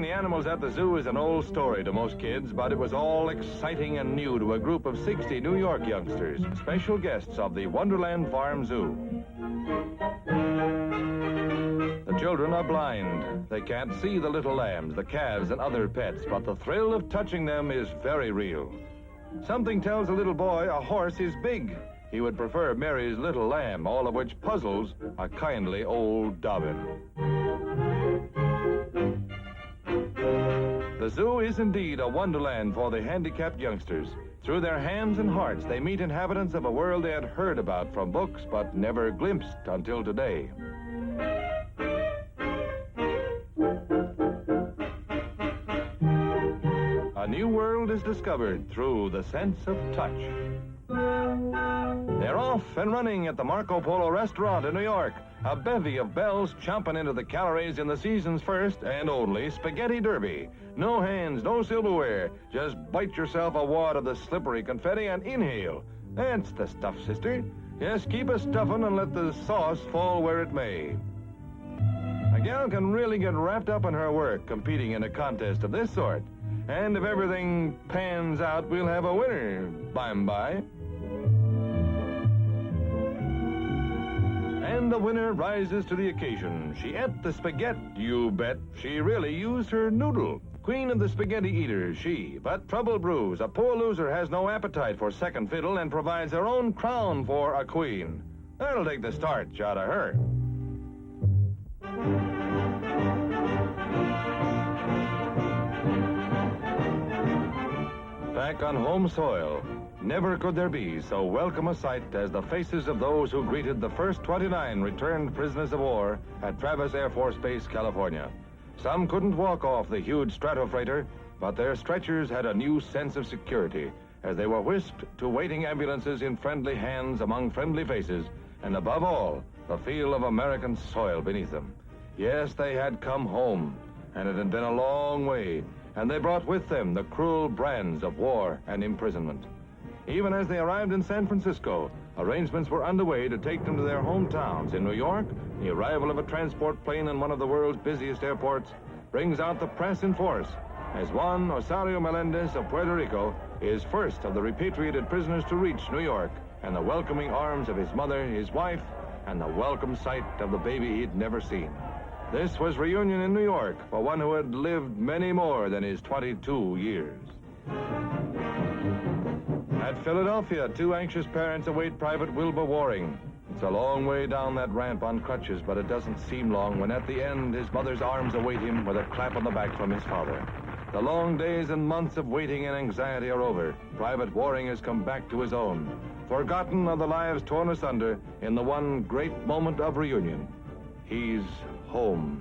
the animals at the zoo is an old story to most kids, but it was all exciting and new to a group of 60 New York youngsters, special guests of the Wonderland Farm Zoo. The children are blind. They can't see the little lambs, the calves, and other pets, but the thrill of touching them is very real. Something tells a little boy a horse is big. He would prefer Mary's little lamb, all of which puzzles a kindly old Dobbin. The zoo is indeed a wonderland for the handicapped youngsters. Through their hands and hearts, they meet inhabitants of a world they had heard about from books but never glimpsed until today. A new world is discovered through the sense of touch. They're off and running at the Marco Polo restaurant in New York. A bevy of belles chomping into the calories in the season's first and only spaghetti derby. No hands, no silverware. Just bite yourself a wad of the slippery confetti and inhale. That's the stuff, sister. Yes, keep a stuffing and let the sauce fall where it may. A gal can really get wrapped up in her work competing in a contest of this sort. And if everything pans out, we'll have a winner by and by. And the winner rises to the occasion. She ate the spaghetti, you bet. She really used her noodle. Queen of the spaghetti eaters, she. But trouble brews. A poor loser has no appetite for second fiddle and provides her own crown for a queen. That'll take the starch out of her. Back on home soil, never could there be so welcome a sight as the faces of those who greeted the first 29 returned prisoners of war at Travis Air Force Base, California. Some couldn't walk off the huge stratofreighter, but their stretchers had a new sense of security as they were whisked to waiting ambulances in friendly hands among friendly faces, and above all, the feel of American soil beneath them. Yes, they had come home, and it had been a long way, and they brought with them the cruel brands of war and imprisonment. Even as they arrived in San Francisco, arrangements were underway to take them to their hometowns. In New York, the arrival of a transport plane in one of the world's busiest airports brings out the press in force, as Juan Osorio Melendez of Puerto Rico is first of the repatriated prisoners to reach New York and the welcoming arms of his mother, his wife, and the welcome sight of the baby he'd never seen. This was reunion in New York for one who had lived many more than his 22 years. At Philadelphia, two anxious parents await Private Wilbur Waring. It's a long way down that ramp on crutches, but it doesn't seem long when at the end his mother's arms await him with a clap on the back from his father. The long days and months of waiting and anxiety are over. Private Waring has come back to his own, forgotten of the lives torn asunder in the one great moment of reunion. He's home.